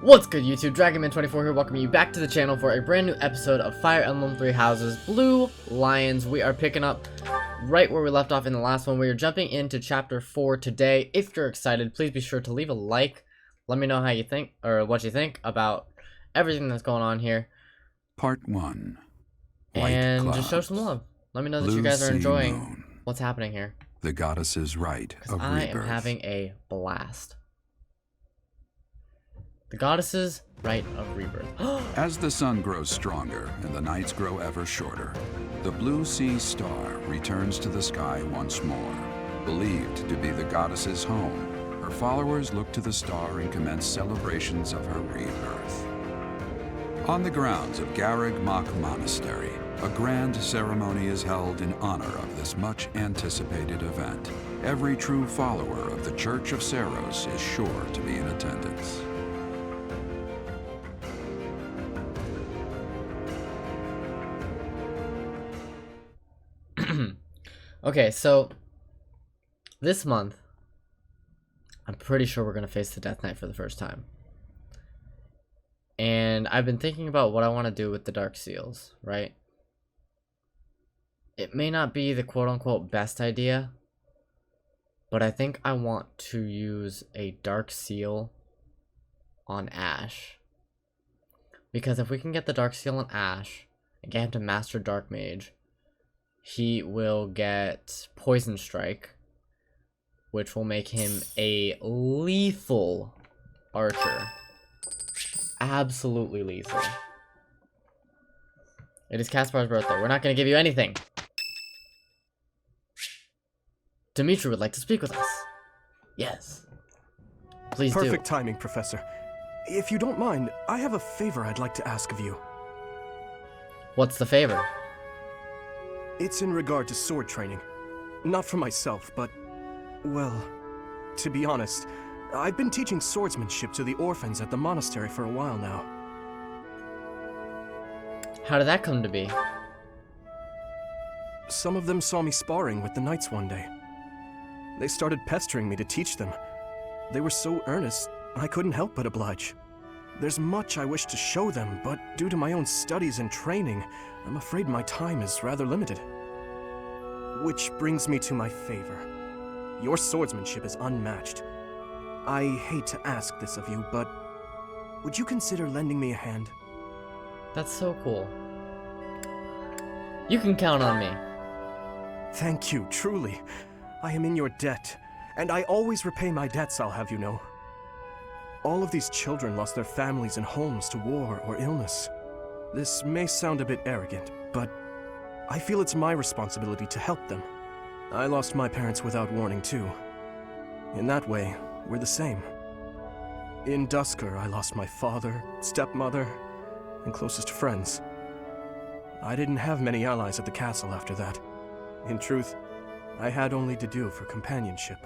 What's good, YouTube? Dragonman24 here, welcoming you back to the channel for a brand new episode of Fire Emblem Three Houses Blue Lions. We are picking up right where we left off in the last one. We are jumping into chapter 4 today. If you're excited, please be sure to leave a like. Let me know how you think, or what you think about everything that's going on here. Part 1. And just show some love. Let me know that you guys are enjoying what's happening here. The goddess's rite of I rebirth. am having a blast. The goddess's rite of rebirth. As the sun grows stronger and the nights grow ever shorter, the blue sea star returns to the sky once more. Believed to be the goddess's home, her followers look to the star and commence celebrations of her rebirth. On the grounds of Garreg Mach Monastery, a grand ceremony is held in honor of this much-anticipated event. Every true follower of the Church of Seiros is sure to be in attendance. Okay, so this month, I'm pretty sure we're going to face the Death Knight for the first time. And I've been thinking about what I want to do with the Dark Seals, right? It may not be the quote-unquote best idea, but I think I want to use a Dark Seal on Ash. Because if we can get the Dark Seal on Ash and get him to Master Dark Mage, he will get Poison Strike, which will make him a lethal archer. Absolutely lethal. It is Caspar's birthday. We're not going to give you anything. Dimitri would like to speak with us. Yes. Please do. Perfect timing, Professor. If you don't mind, I have a favor I'd like to ask of you. What's the favor? It's in regard to sword training. Not for myself, but, well, to be honest, I've been teaching swordsmanship to the orphans at the monastery for a while now. How did that come to be? Some of them saw me sparring with the knights one day. They started pestering me to teach them. They were so earnest, I couldn't help but oblige. There's much I wish to show them, but due to my own studies and training, I'm afraid my time is rather limited. Which brings me to my favor. Your swordsmanship is unmatched. I hate to ask this of you, but would you consider lending me a hand? That's so cool. You can count on me. Thank you, truly. I am in your debt, and I always repay my debts, I'll have you know. All of these children lost their families and homes to war or illness. This may sound a bit arrogant, but I feel it's my responsibility to help them. I lost my parents without warning too. In that way, we're the same. In Dusker, I lost my father, stepmother, and closest friends. I didn't have many allies at the castle after that. In truth, I had only to do for companionship.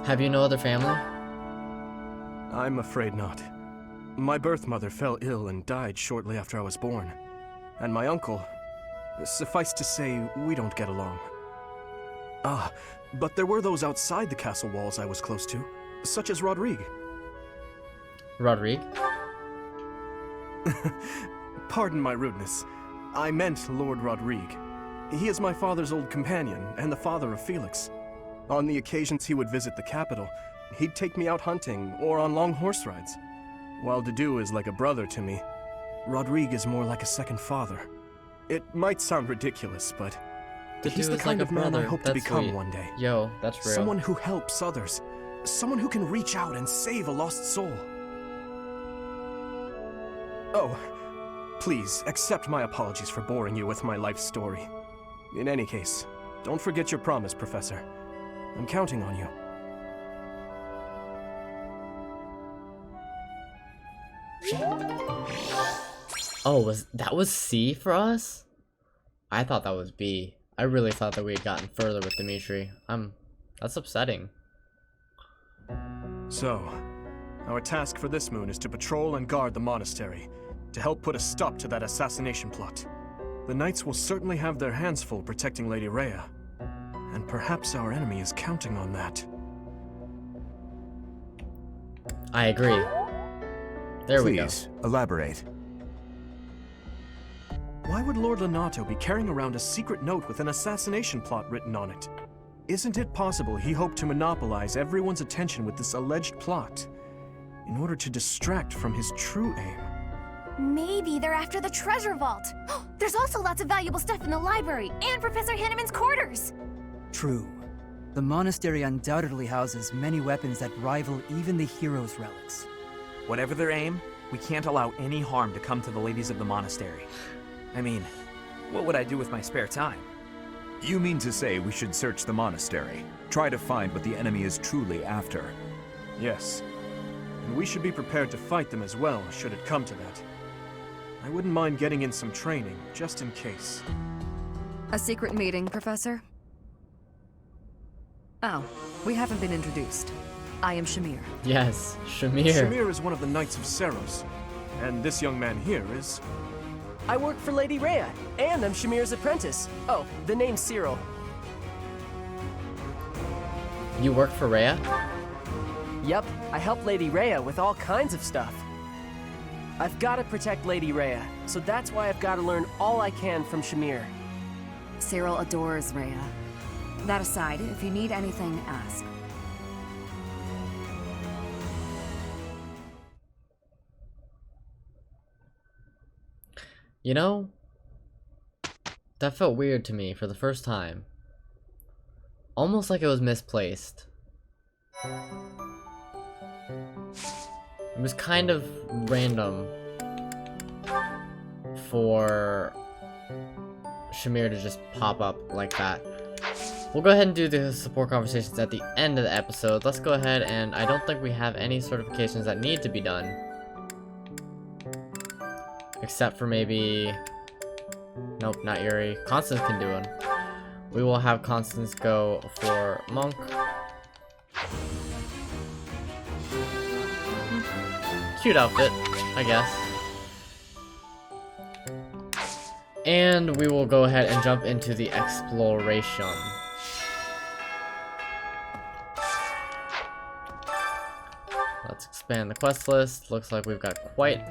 Have you no other family? I'm afraid not. My birth mother fell ill and died shortly after I was born. And my uncle, suffice to say, we don't get along. Ah, but there were those outside the castle walls I was close to, such as Rodrigue. Rodrigue? Pardon my rudeness. I meant Lord Rodrigue. He is my father's old companion and the father of Felix. On the occasions he would visit the capital, he'd take me out hunting or on long horse rides. While Dedu is like a brother to me, Rodrigue is more like a second father. It might sound ridiculous, but he's the kind of man I hope to become one day. Yo, that's real. Someone who helps others. Someone who can reach out and save a lost soul. Oh, please, accept my apologies for boring you with my life story. In any case, don't forget your promise, Professor. I'm counting on you. Oh, that was C for us? I thought that was B. I really thought that we had gotten further with Dimitri. That's upsetting. So, our task for this moon is to patrol and guard the monastery, to help put a stop to that assassination plot. The knights will certainly have their hands full protecting Lady Rhea. And perhaps our enemy is counting on that. I agree. There we go. Please, elaborate. Why would Lord Lenato be carrying around a secret note with an assassination plot written on it? Isn't it possible he hoped to monopolize everyone's attention with this alleged plot in order to distract from his true aim? Maybe they're after the treasure vault. There's also lots of valuable stuff in the library and Professor Hanneman's quarters. True. The monastery undoubtedly houses many weapons that rival even the hero's relics. Whatever their aim, we can't allow any harm to come to the ladies of the monastery. I mean, what would I do with my spare time? You mean to say we should search the monastery, try to find what the enemy is truly after? Yes. And we should be prepared to fight them as well, should it come to that. I wouldn't mind getting in some training, just in case. A secret meeting, Professor? Oh, we haven't been introduced. I am Shamir. Yes, Shamir. Shamir is one of the Knights of Seros. And this young man here is... I work for Lady Rhea, and I'm Shamir's apprentice. Oh, the name's Cyril. You work for Rhea? Yep, I help Lady Rhea with all kinds of stuff. I've got to protect Lady Rhea, so that's why I've got to learn all I can from Shamir. Cyril adores Rhea. That aside, if you need anything, ask. You know, that felt weird to me for the first time. Almost like it was misplaced. It was kind of random for Shamir to just pop up like that. We'll go ahead and do the support conversations at the end of the episode. Let's go ahead, and I don't think we have any certifications that need to be done. Except for maybe... Nope, not Yuri. Constance can do one. We will have Constance go for Monk. Cute outfit, I guess. And we will go ahead and jump into the exploration. Let's expand the quest list. Looks like we've got quite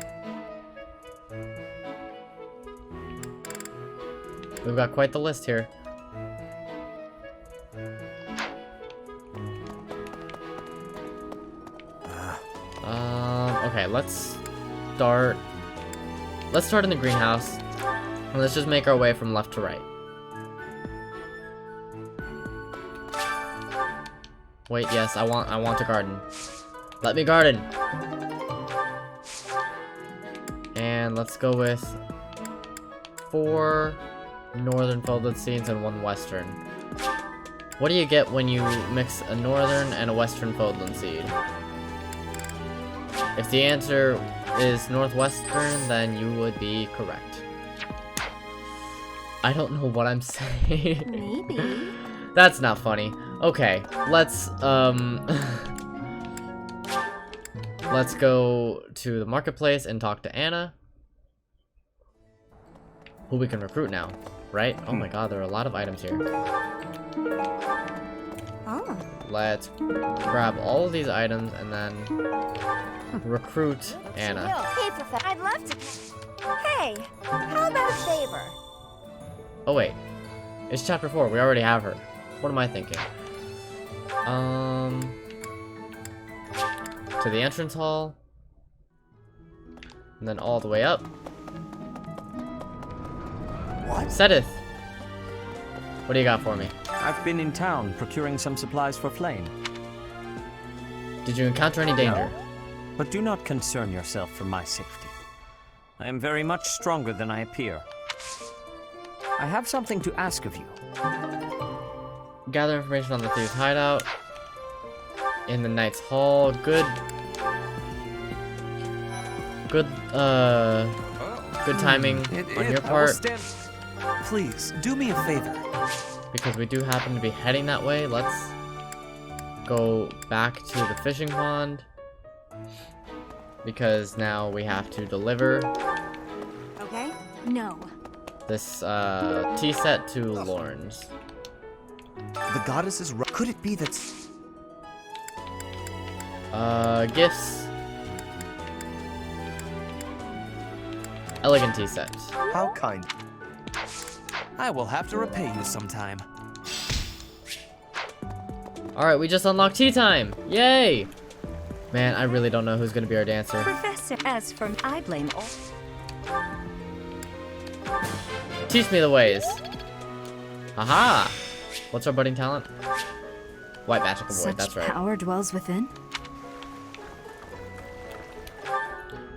the list here. Okay, let's start in the greenhouse. And let's just make our way from left to right. Wait, yes, I want to garden. Let me garden. And let's go with 4 northern Fodlan seeds and 1 western. What do you get when you mix a northern and a western Fodlan seed? If the answer is northwestern, then you would be correct. I don't know what I'm saying. Maybe. That's not funny. Okay, let's let's go to the marketplace and talk to Anna, who we can recruit now, right? Oh my god, there are a lot of items here. Oh. Let's grab all of these items and then recruit Anna. Hey, Professor, I'd love to. Hey, how about a favor? Oh wait, it's chapter 4. We already have her. What am I thinking? To the entrance hall, and then all the way up. What? Sedith, what do you got for me? I've been in town procuring some supplies for Flame. Did you encounter any danger? No, but do not concern yourself for my safety. I am very much stronger than I appear. I have something to ask of you. Gather information on the thieves' hideout. In the Knight's Hall. Good timing on your part. Please, do me a favor. Because we do happen to be heading that way. Let's go back to the fishing pond. Because now we have to deliver Okay? No. this tea set to Lawrence. The goddess is right. Could it be that... Gifts. Elegant tea set. How kind. I will have to repay you sometime. Alright, we just unlocked tea time! Yay! Man, I really don't know who's gonna be our dancer. Professor, as for I blame all. Teach me the ways. Aha! What's our budding talent? White magical void, Such that's right. power dwells within?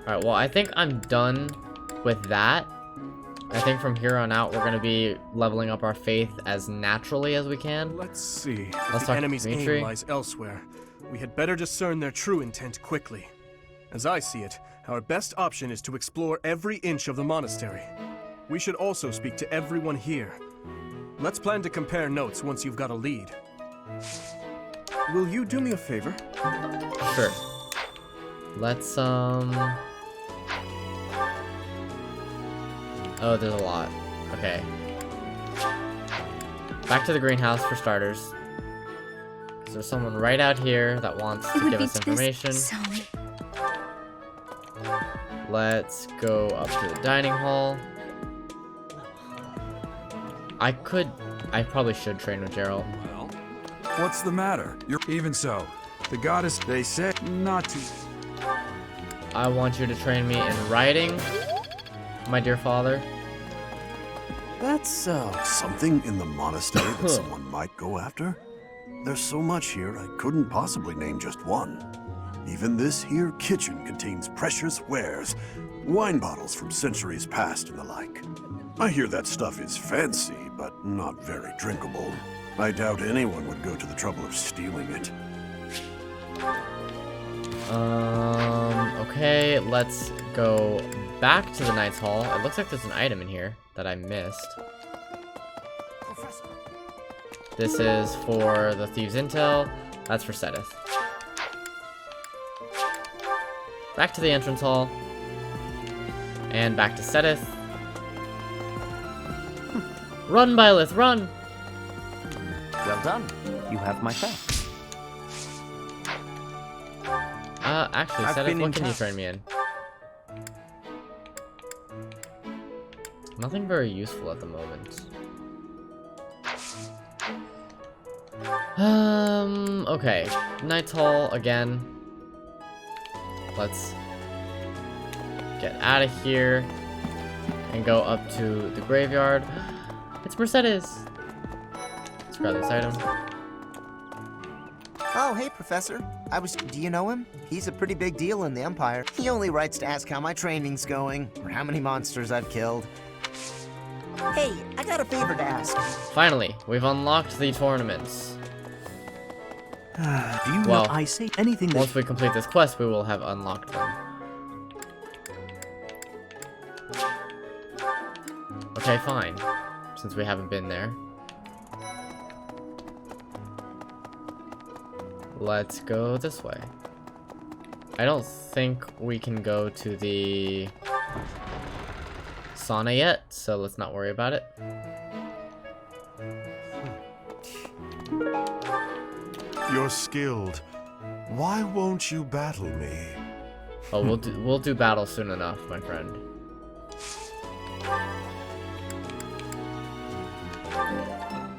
Alright, well, I think I'm done with that. I think from here on out, we're going to be leveling up our faith as naturally as we can. Let's see. Let's If talk the to enemy's Dimitri. aim lies elsewhere, we had better discern their true intent quickly. As I see it, our best option is to explore every inch of the monastery. We should also speak to everyone here. Let's plan to compare notes once you've got a lead. Will you do me a favor? Sure. Let's, Oh, there's a lot. Okay. Back to the greenhouse for starters. Is there someone right out here that wants to give us information? Let's go up to the dining hall. I probably should train with Gerald. Well, what's the matter? Even so, the goddess, they said not to. I want you to train me in writing, my dear father. That's so. Something in the monastery that someone might go after? There's so much here, I couldn't possibly name just one. Even this here kitchen contains precious wares, wine bottles from centuries past and the like. I hear that stuff is fancy, but not very drinkable. I doubt anyone would go to the trouble of stealing it. Okay, let's go back to the Knight's Hall. It looks like there's an item in here that I missed. This is for the Thieves' Intel. That's for Sedith. Back to the entrance hall. And back to Sedith. Run, Byleth, run! Well done. You have my thanks. Actually, I've Sedith, been what in can you town. train me in? Nothing very useful at the moment. Okay. Knight's Hall again. Let's get out of here and go up to the graveyard. It's Mercedes! Let's grab this item. Oh, hey, Professor. Do you know him? He's a pretty big deal in the Empire. He only writes to ask how my training's going, or how many monsters I've killed. Hey, I got a favor to ask. Finally, we've unlocked the tournaments. Do you Well, know I say anything that... Once we complete this quest, we will have unlocked them. Okay, fine. Since we haven't been there. Let's go this way. I don't think we can go to the sauna yet, so let's not worry about it. You're skilled. Why won't you battle me? Oh, we'll do battle soon enough, my friend.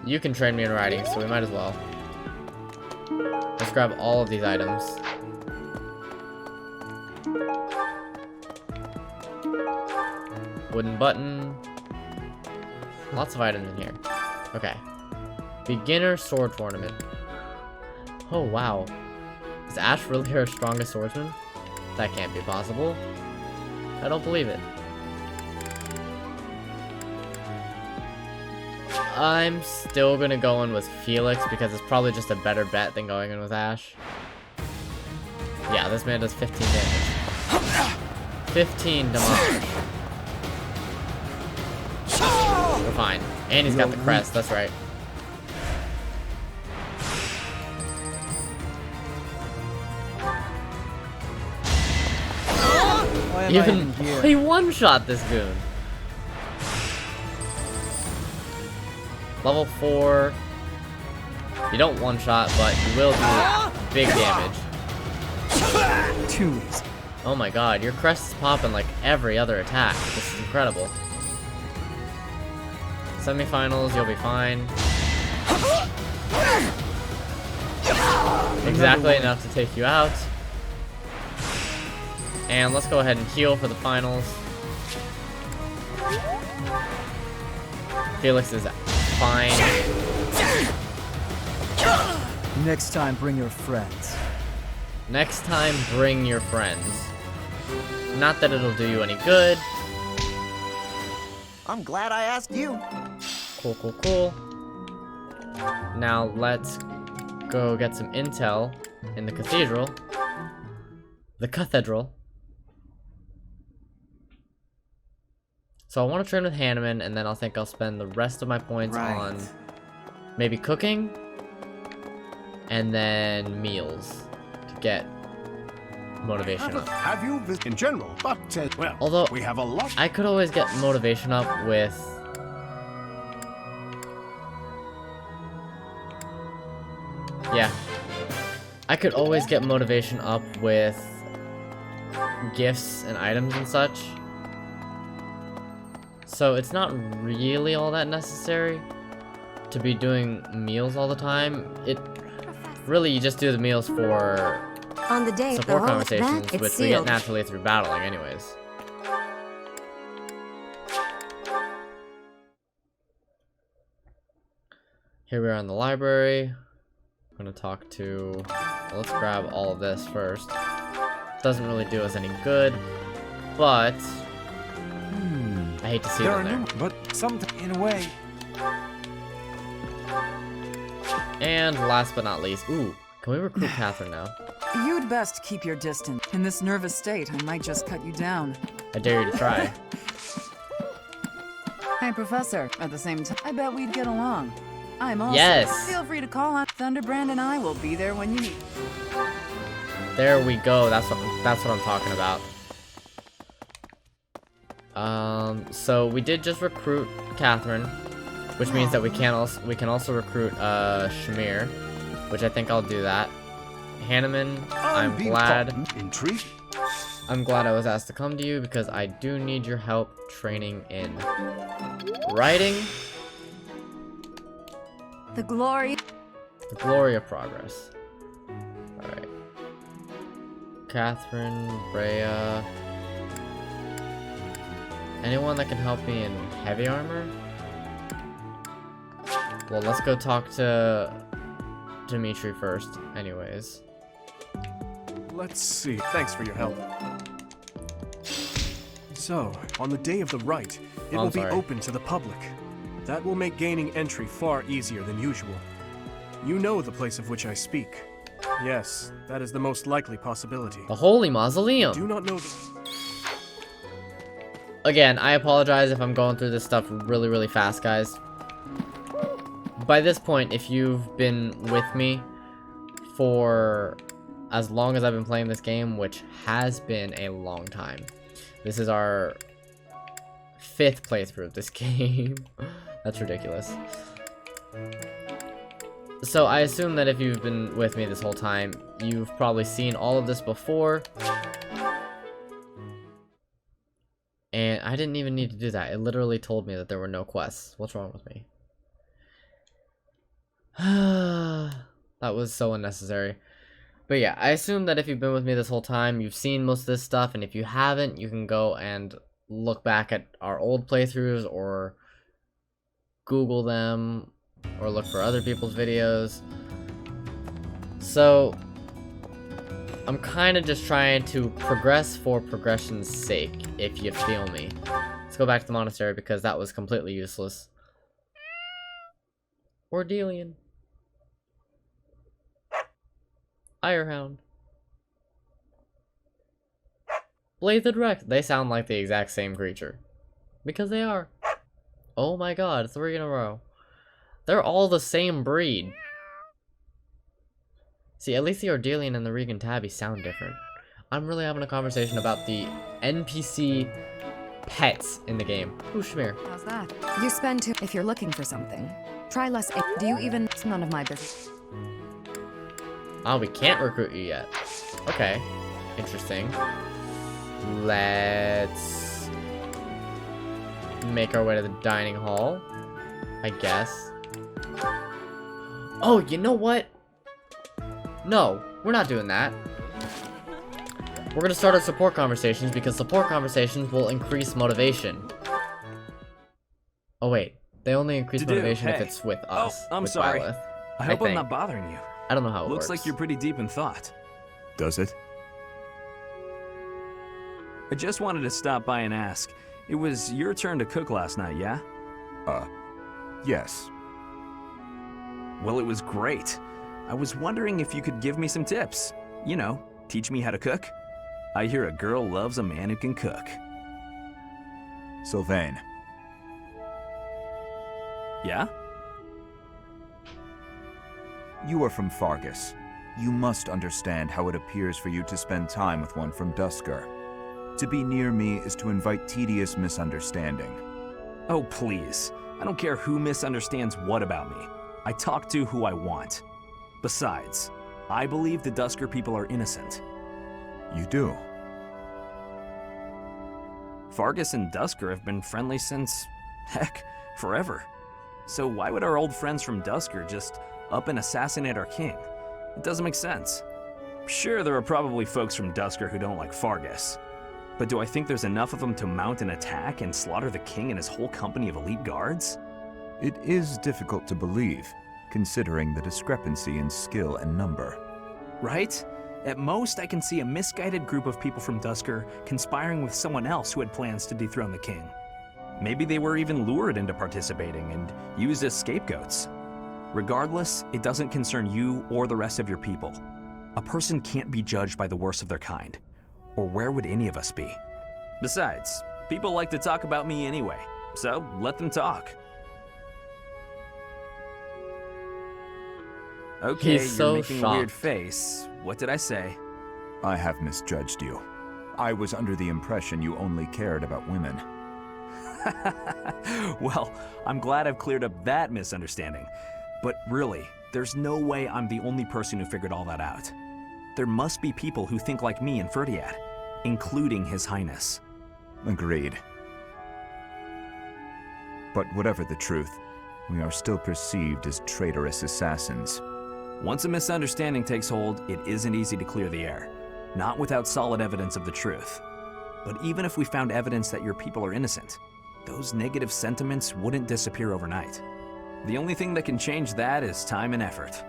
You can train me in riding, so we might as well. Let's grab all of these items. Wooden button. Lots of items in here. Okay. Beginner sword tournament. Oh, wow. Is Ash really our strongest swordsman? That can't be possible. I don't believe it. I'm still gonna go in with Felix because it's probably just a better bet than going in with Ash. Yeah, this man does 15 damage. 15 damage. We're fine. And he's got the crest, that's right. Even he one-shot this goon. Level 4. You don't one-shot, but you will do big damage. Too easy. Oh my god, your crest is popping like every other attack. This is incredible. Semifinals, you'll be fine. Exactly enough to take you out. And let's go ahead and heal for the finals. Felix is fine. Next time, bring your friends. Next time, bring your friends. Not that it'll do you any good. I'm glad I asked you. Cool, cool, cool. Now let's go get some intel in the cathedral. The cathedral. So I want to train with Hanneman, and then I'll think I'll spend the rest of my points on maybe cooking, and then meals to get motivation up. Have you in general? But well, although we have a lot. I could always get motivation up with I could always get motivation up with gifts and items and such. So it's not really all that necessary to be doing meals all the time. It really, you just do the meals for on the day support of the conversations, event, which we get naturally through battling anyways. Here we are in the library. I'm gonna talk to... Well, let's grab all of this first. Doesn't really do us any good, but... I hate to see them there. But something in a way. And last but not least, ooh, can we recruit Catherine now? You'd best keep your distance. In this nervous state, I might just cut you down. I dare you to try. Hey, Professor. At the same time, I bet we'd get along. I'm also. Yes. Feel free to call on Thunderbrand, and I will be there when you need. There we go. That's what I'm talking about. So we did just recruit Catherine, which means that we can also recruit Shamir, which I think I'll do that. Hanneman, I'm glad I was asked to come to you because I do need your help training in writing. The glory of progress. Alright. Catherine, Rhea. Anyone that can help me in heavy armor? Well, let's go talk to Dimitri first, anyways. Let's see. Thanks for your help. So, on the day of the rite, it will be open to the public. That will make gaining entry far easier than usual. You know the place of which I speak. Yes, that is the most likely possibility. The Holy Mausoleum! Do not know Again, I apologize if I'm going through this stuff really, really fast, guys. By this point, if you've been with me for as long as I've been playing this game, which has been a long time. This is our 5th playthrough of this game. That's ridiculous. So I assume that if you've been with me this whole time, you've probably seen all of this before. And I didn't even need to do that. It literally told me that there were no quests. What's wrong with me? That was so unnecessary. But yeah, I assume that if you've been with me this whole time, you've seen most of this stuff. And if you haven't, you can go and look back at our old playthroughs or Google them or look for other people's videos. So I'm kind of just trying to progress for progression's sake, if you feel me. Let's go back to the monastery because that was completely useless. Ordelian. Irehound. Blathed Rex. They sound like the exact same creature. Because they are. Oh my god, 3 in a row. They're all the same breed. See, at least the Ordelian and the Regan Tabby sound different. I'm really having a conversation about the NPC pets in the game. Ooh, Shamir. How's that? You spend too if you're looking for something. Try less. Do you even? It's none of my business. Oh, we can't recruit you yet. Okay. Interesting. Let's make our way to the dining hall, I guess. Oh, you know what? No, we're not doing that. We're gonna start our support conversations because support conversations will increase motivation. Oh wait, they only increase motivation if it's with us. Oh, I'm with sorry. Byleth, I hope I'm think. not bothering you. I don't know how it Looks works. like you're pretty deep in thought. Does it? I just wanted to stop by and ask. It was your turn to cook last night, yeah? Yes. Well, it was great. I was wondering if you could give me some tips. You know, teach me how to cook. I hear a girl loves a man who can cook. Sylvain. Yeah? You are from Faerghus. You must understand how it appears for you to spend time with one from Duscur. To be near me is to invite tedious misunderstanding. Oh, please. I don't care who misunderstands what about me. I talk to who I want. Besides, I believe the Duscur people are innocent. You do? Faerghus and Duscur have been friendly since, heck, forever. So why would our old friends from Duscur just up and assassinate our king? It doesn't make sense. Sure, there are probably folks from Duscur who don't like Faerghus. But do I think there's enough of them to mount an attack and slaughter the king and his whole company of elite guards? It is difficult to believe, considering the discrepancy in skill and number. Right? At most, I can see a misguided group of people from Duscur conspiring with someone else who had plans to dethrone the king. Maybe they were even lured into participating and used as scapegoats. Regardless, it doesn't concern you or the rest of your people. A person can't be judged by the worst of their kind. Or where would any of us be? Besides, people like to talk about me anyway, so let them talk. Okay, He's you're so making a weird shocked. face. What did I say? I have misjudged you. I was under the impression you only cared about women. Well, I'm glad I've cleared up that misunderstanding. But really, there's no way I'm the only person who figured all that out. There must be people who think like me in Ferdiad, including His Highness. Agreed. But whatever the truth, we are still perceived as traitorous assassins. Once a misunderstanding takes hold, it isn't easy to clear the air. Not without solid evidence of the truth. But even if we found evidence that your people are innocent, those negative sentiments wouldn't disappear overnight. The only thing that can change that is time and effort.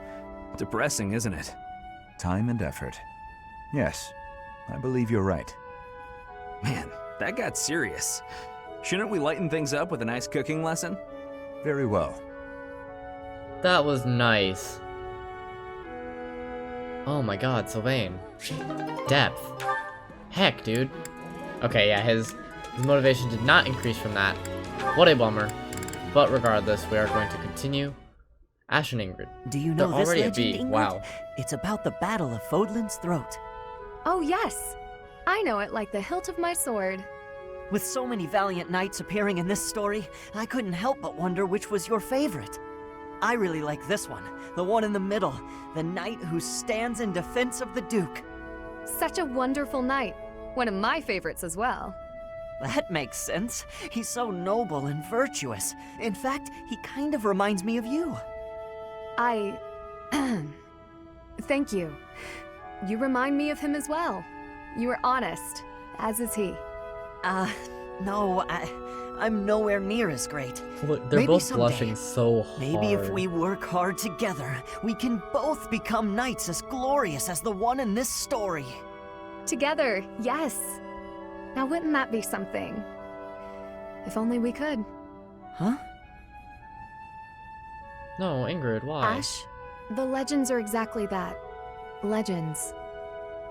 Depressing, isn't it? Time and effort. Yes, I believe you're right. Man, that got serious. Shouldn't we lighten things up with a nice cooking lesson? Very well. That was nice. Oh my god, Sylvain. Depth. Heck, dude. Okay, yeah, his motivation did not increase from that. What a bummer. But regardless, we are going to continue. Ash and Ingrid. Do you know They're this already a legend, B. Ingrid? Wow. It's about the Battle of Fodlan's Throat. Oh, yes. I know it like the hilt of my sword. With so many valiant knights appearing in this story, I couldn't help but wonder which was your favorite. I really like this one, the one in the middle, the knight who stands in defense of the Duke. Such a wonderful knight. One of my favorites as well. That makes sense. He's so noble and virtuous. In fact, he kind of reminds me of you. Thank you. You remind me of him as well. You are honest, as is he. No, I'm nowhere near as great. Look, they're Maybe both someday. blushing so hard. Maybe if we work hard together, we can both become knights as glorious as the one in this story. Together, yes. Now wouldn't that be something? If only we could. Huh? No, Ingrid, why? Ash, the legends are exactly that. Legends.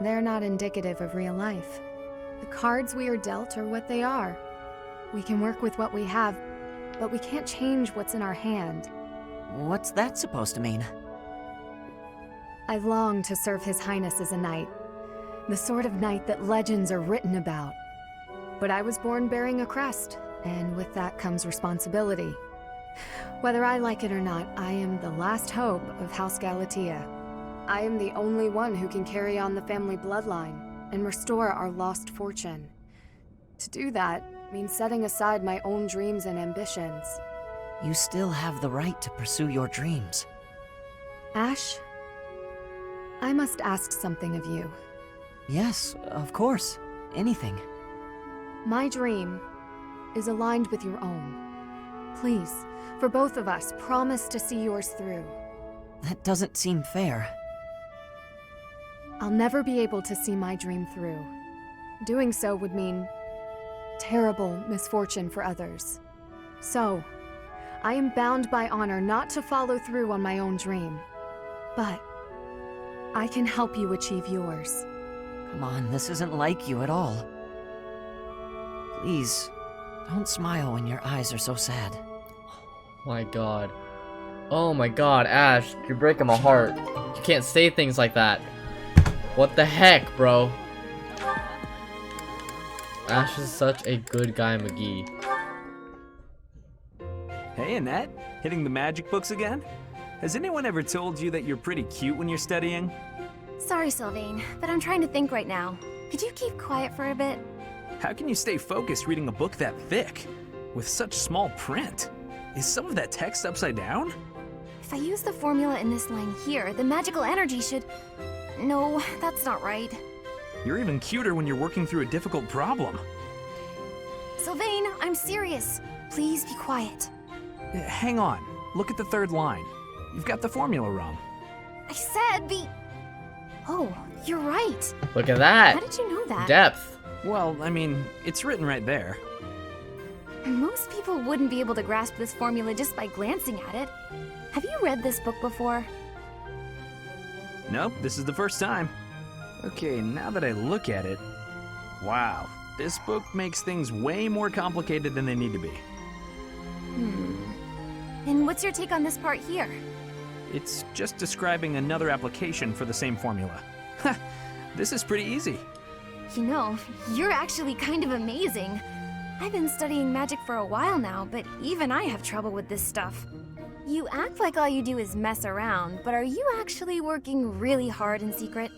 They're not indicative of real life. The cards we are dealt are what they are. We can work with what we have, but we can't change what's in our hand. What's that supposed to mean? I long to serve His Highness as a knight. The sort of knight that legends are written about. But I was born bearing a crest, and with that comes responsibility. Whether I like it or not, I am the last hope of House Galatea. I am the only one who can carry on the family bloodline, and restore our lost fortune. To do that means setting aside my own dreams and ambitions. You still have the right to pursue your dreams. Ash, I must ask something of you. Yes, of course. Anything. My dream is aligned with your own. Please, for both of us, promise to see yours through. That doesn't seem fair. I'll never be able to see my dream through. Doing so would mean terrible misfortune for others. So, I am bound by honor not to follow through on my own dream. But I can help you achieve yours. Come on, this isn't like you at all. Please, don't smile when your eyes are so sad. My god. Oh my god, Ash, you're breaking my heart. You can't say things like that. What the heck, bro? Ash is such a good guy, McGee. Hey, Annette, hitting the magic books again? Has anyone ever told you that you're pretty cute when you're studying? Sorry, Sylvain, but I'm trying to think right now. Could you keep quiet for a bit? How can you stay focused reading a book that thick? With such small print? Is some of that text upside down? If I use the formula in this line here, the magical energy should... No, that's not right. You're even cuter when you're working through a difficult problem. Sylvain, I'm serious. Please be quiet. Hang on. Look at the third line. You've got the formula wrong. I said the... Oh, you're right. Look at that. How did you know that? Depth. Well, I mean, it's written right there. Most people wouldn't be able to grasp this formula just by glancing at it. Have you read this book before? Nope, this is the first time. Okay, now that I look at it... Wow, this book makes things way more complicated than they need to be. And what's your take on this part here? It's just describing another application for the same formula. Ha! This is pretty easy. You know, you're actually kind of amazing. I've been studying magic for a while now, but even I have trouble with this stuff. You act like all you do is mess around, but are you actually working really hard in secret?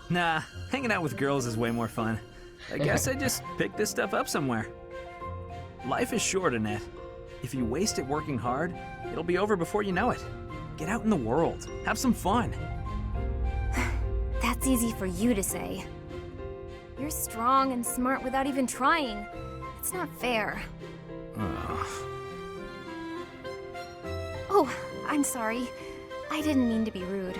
Nah, hanging out with girls is way more fun. I guess I just picked this stuff up somewhere. Life is short, Annette. If you waste it working hard, it'll be over before you know it. Get out in the world. Have some fun. That's easy for you to say. You're strong and smart without even trying. It's not fair. Oh, I'm sorry. I didn't mean to be rude.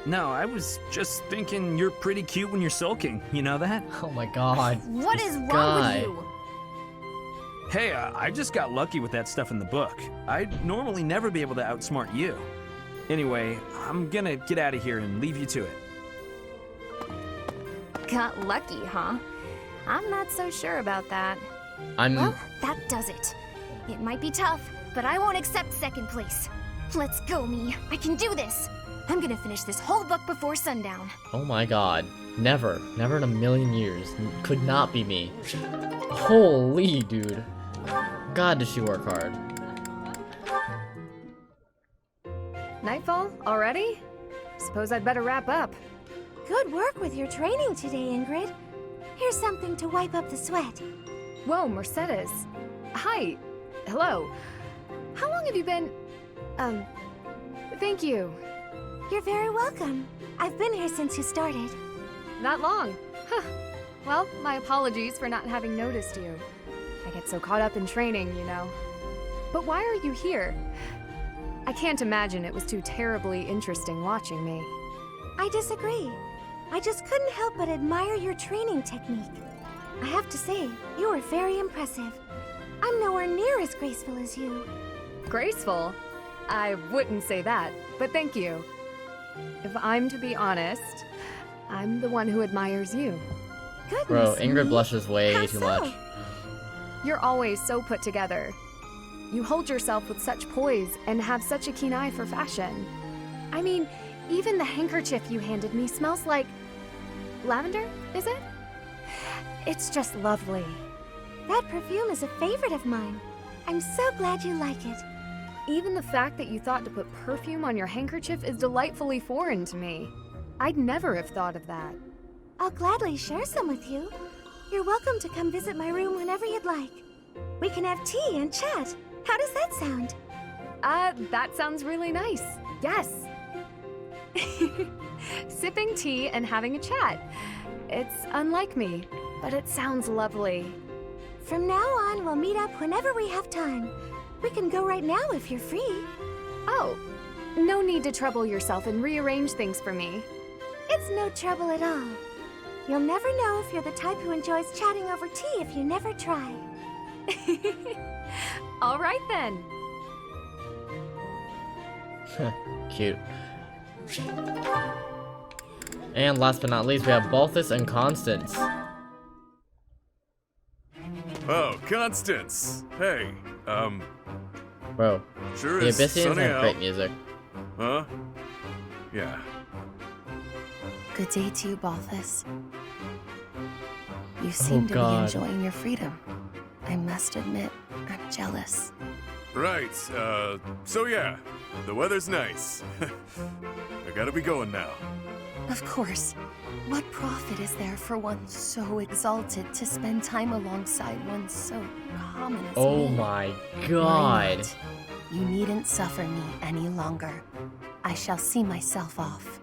No, I was just thinking you're pretty cute when you're sulking. You know that? Oh my god. What is wrong with you? Hey, I just got lucky with that stuff in the book. I'd normally never be able to outsmart you. Anyway, I'm gonna get out of here and leave you to it. Got lucky, huh? I'm not so sure about that. Well, that does it. It might be tough, but I won't accept second place. Let's go, me. I can do this. I'm gonna finish this whole book before sundown. Oh my god. Never. Never in a million years. Could not be me. Holy dude. God, does she work hard. Nightfall? Already? Suppose I'd better wrap up. Good work with your training today, Ingrid. Here's something to wipe up the sweat. Whoa, Mercedes. Hi. Hello. How long have you been... Thank you. You're very welcome. I've been here since you started. Not long. Huh. Well, my apologies for not having noticed you. I get so caught up in training, you know. But why are you here? I can't imagine it was too terribly interesting watching me. I disagree. I just couldn't help but admire your training technique. I have to say, you were very impressive. I'm nowhere near as graceful as you. Graceful? I wouldn't say that, but thank you. If I'm to be honest, I'm the one who admires you. Goodness Bro, Ingrid me. blushes way How too so? much. You're always so put together. You hold yourself with such poise and have such a keen eye for fashion. I mean, even the handkerchief you handed me smells like... lavender, is it? It's just lovely. That perfume is a favorite of mine. I'm so glad you like it. Even the fact that you thought to put perfume on your handkerchief is delightfully foreign to me. I'd never have thought of that. I'll gladly share some with you. You're welcome to come visit my room whenever you'd like. We can have tea and chat. How does that sound? That sounds really nice. Yes. Sipping tea and having a chat. It's unlike me, but it sounds lovely. From now on, we'll meet up whenever we have time. We can go right now if you're free. Oh, no need to trouble yourself and rearrange things for me. It's no trouble at all. You'll never know if you're the type who enjoys chatting over tea if you never try. All right then. Cute. And last but not least, we have Balthus and Constance. Oh, Constance! Hey, Bro, sure the is Abyssinians sunny have out. great music. Huh? Yeah. Good day to you, Balthus. You seem to be enjoying your freedom. I must admit, I'm jealous. Right, so yeah, the weather's nice. I gotta be going now. Of course. What profit is there for one so exalted to spend time alongside one so common as me? Oh my Why god. not? You needn't suffer me any longer. I shall see myself off.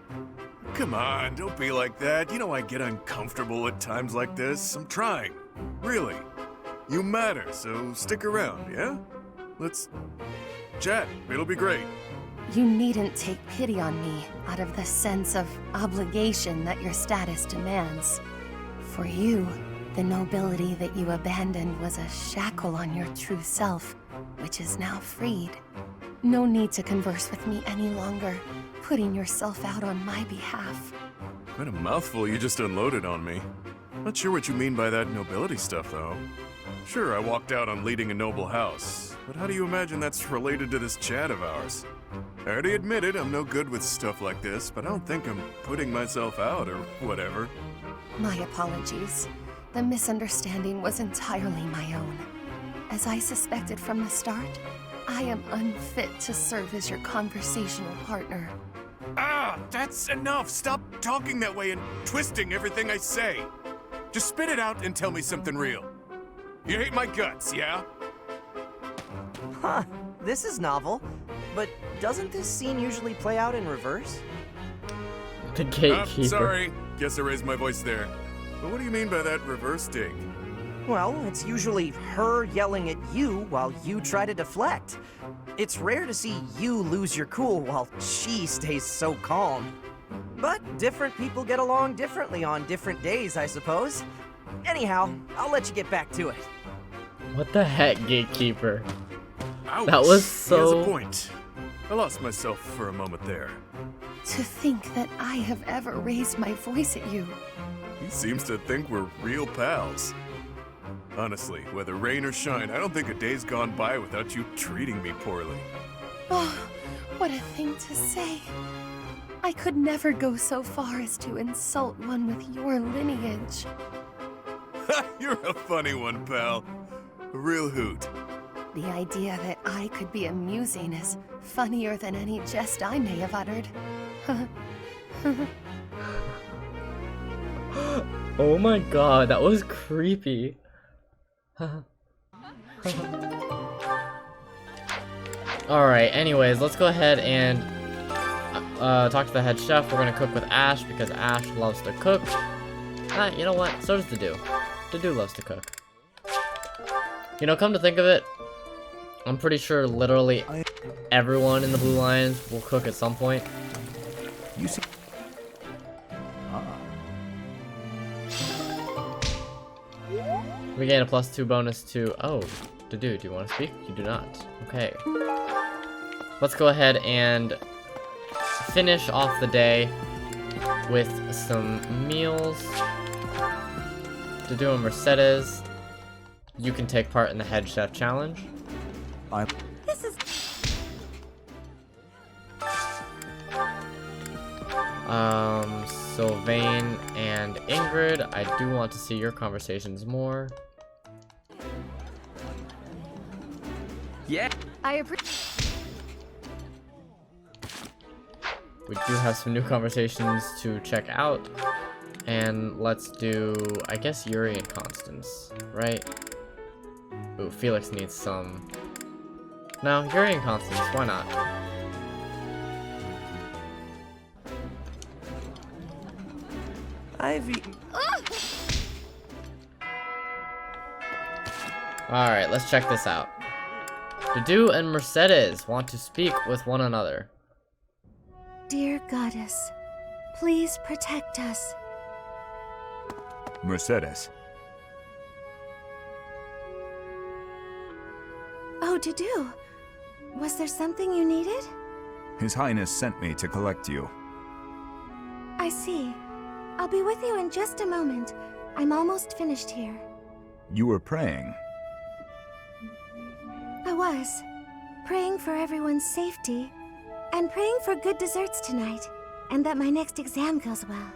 Come on, don't be like that. You know I get uncomfortable at times like this. I'm trying. Really. You matter, so stick around, yeah? Let's chat. It'll be great. You needn't take pity on me out of the sense of obligation that your status demands. For you, the nobility that you abandoned was a shackle on your true self, which is now freed. No need to converse with me any longer, putting yourself out on my behalf. Quite a mouthful you just unloaded on me. Not sure what you mean by that nobility stuff, though. Sure, I walked out on leading a noble house, but how do you imagine that's related to this chat of ours? I already admitted I'm no good with stuff like this, but I don't think I'm putting myself out or whatever. My apologies. The misunderstanding was entirely my own. As I suspected from the start, I am unfit to serve as your conversational partner. Ah, that's enough! Stop talking that way and twisting everything I say! Just spit it out and tell me something real. You hate my guts, yeah? Huh, this is novel. But doesn't this scene usually play out in reverse? The gatekeeper. Sorry, guess I raised my voice there. But what do you mean by that reverse dig? Well, it's usually her yelling at you while you try to deflect. It's rare to see you lose your cool while she stays so calm. But different people get along differently on different days, I suppose. Anyhow, I'll let you get back to it. What the heck, gatekeeper? Ouch, That was he has so... a point. I lost myself for a moment there. To think that I have ever raised my voice at you. He seems to think we're real pals. Honestly, whether rain or shine, I don't think a day's gone by without you treating me poorly. Oh, what a thing to say. I could never go so far as to insult one with your lineage. You're a funny one, pal. A real hoot. The idea that I could be amusing is funnier than any jest I may have uttered. Oh my god, that was creepy. Alright, anyways, let's go ahead and talk to the head chef. We're gonna cook with Ash because Ash loves to cook. You know what? So does Dedu. Dedu loves to cook. You know, come to think of it, I'm pretty sure literally everyone in the Blue Lions will cook at some point. You see? We gain a +2 bonus to... Oh, Dedu, do you want to speak? You do not. Okay. Let's go ahead and finish off the day with some meals. Dedu and Mercedes, you can take part in the head chef challenge. This is... Sylvain and Ingrid, I do want to see your conversations more. Yeah. I appreciate. We do have some new conversations to check out. And let's do, I guess, Yuri and Constance, right? Ooh, Felix needs some... No, Yuri and Constance, why not? Ivy... Alright, let's check this out. Dudu and Mercedes want to speak with one another. Dear goddess, please protect us. Mercedes. Oh, Dudu. Was there something you needed? His Highness sent me to collect you. I see. I'll be with you in just a moment. I'm almost finished here. You were praying. I was. Praying for everyone's safety, and praying for good desserts tonight, and that my next exam goes well.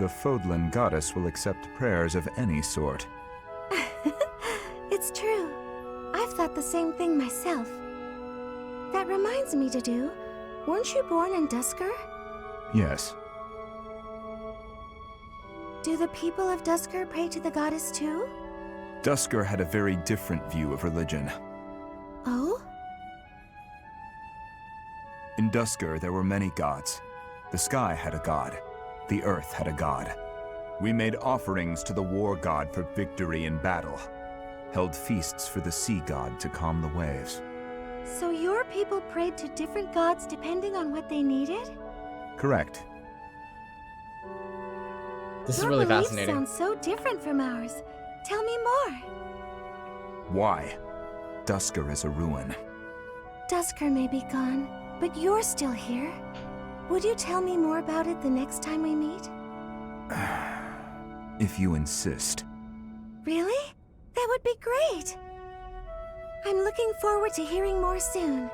The Fodlan goddess will accept prayers of any sort. It's true. I've thought the same thing myself. That reminds me, Dudu. Weren't you born in Duskur? Yes. Do the people of Duskur pray to the goddess too? Duskur had a very different view of religion. Oh? In Duskur, there were many gods. The sky had a god. The earth had a god. We made offerings to the war god for victory in battle. Held feasts for the sea god to calm the waves. So your people prayed to different gods depending on what they needed? Correct. This is really fascinating. Your beliefs sound so different from ours. Tell me more. Why? Duskur is a ruin. Duskur may be gone, but you're still here. Would you tell me more about it the next time we meet? If you insist. Really? That would be great. I'm looking forward to hearing more soon.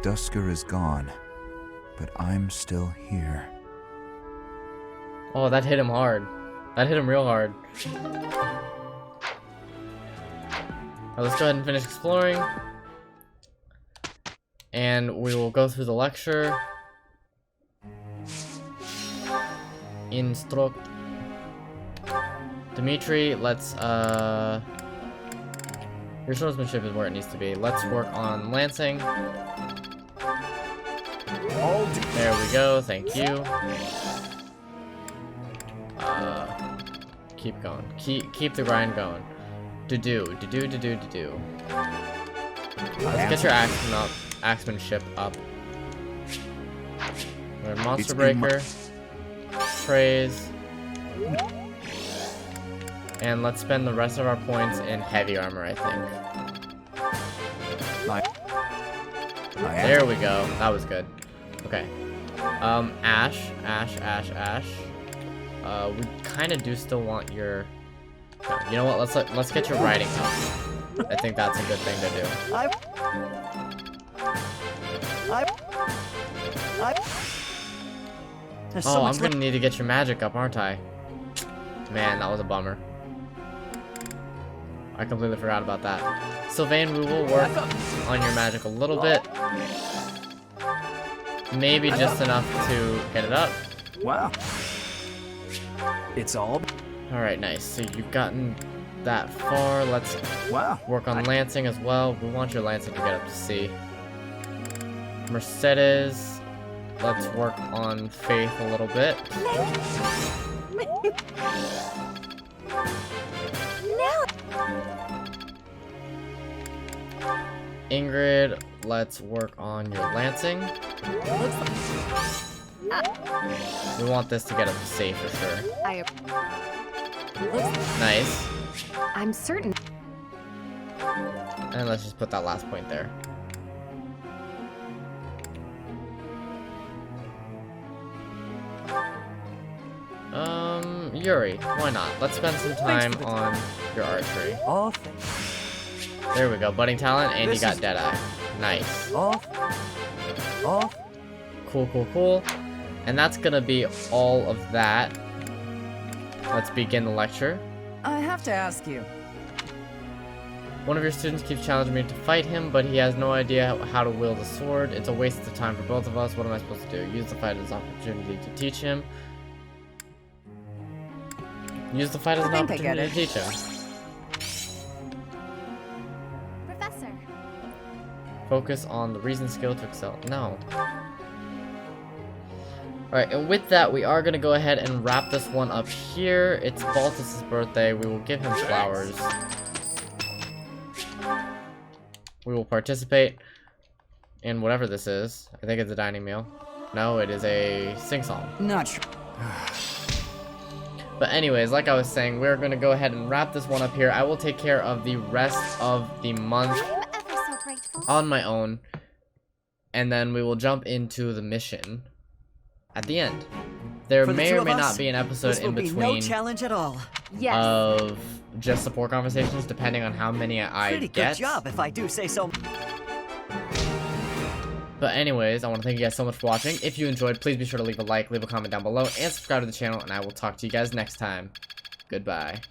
Duskur is gone, but I'm still here. Oh, that hit him hard. That hit him real hard. Alright, let's go ahead and finish exploring. And we will go through the lecture. Instruct. Dimitri, let's, your swordsmanship is where it needs to be. Let's work on lancing. There we go, thank you. Keep going. Keep the grind going. Do. Let's get your axemanship up. We're Monster Breaker. Praise. And let's spend the rest of our points in heavy armor, I think. There we go. That was good. Okay. Ash. We kind of do still want your... You know what? Let's get your riding up. I think that's a good thing to do. Oh, I'm gonna need to get your magic up, aren't I? Man, that was a bummer. I completely forgot about that. Sylvain, we will work on your magic a little bit. Maybe just enough to get it up. Wow. It's all... Alright, nice. So you've gotten that far. Let's work on lancing as well. We want your lancing to get up to C. Mercedes, let's work on faith a little bit. Ingrid, let's work on your lancing. We want this to get up to C for sure. Nice. I'm certain. And let's just put that last point there. Yuri, why not? Let's spend some time on your archery. There we go, budding talent, and you got Deadeye. Nice. Cool. And that's gonna be all of that. Let's begin the lecture. I have to ask you. One of your students keeps challenging me to fight him, but he has no idea how to wield a sword. It's a waste of time for both of us. What am I supposed to do? Use the fight as an opportunity to teach him. Use the fight as an opportunity to teach him. Professor. Focus on the reason skill to excel. No. Alright, and with that, we are going to go ahead and wrap this one up here. It's Baltus' birthday. We will give him flowers. We will participate in whatever this is. I think it's a dining meal. No, it is a sing-song. Not sure. But anyways, like I was saying, we're going to go ahead and wrap this one up here. I will take care of the rest of the month on my own. And then we will jump into the mission at the end. There may or may not be an episode in between. No challenge at all. Yes. Of just support conversations, depending on how many I Pretty get. good job, if I do say so. But anyways, I want to thank you guys so much for watching. If you enjoyed, please be sure to leave a like, leave a comment down below, and subscribe to the channel, and I will talk to you guys next time. Goodbye.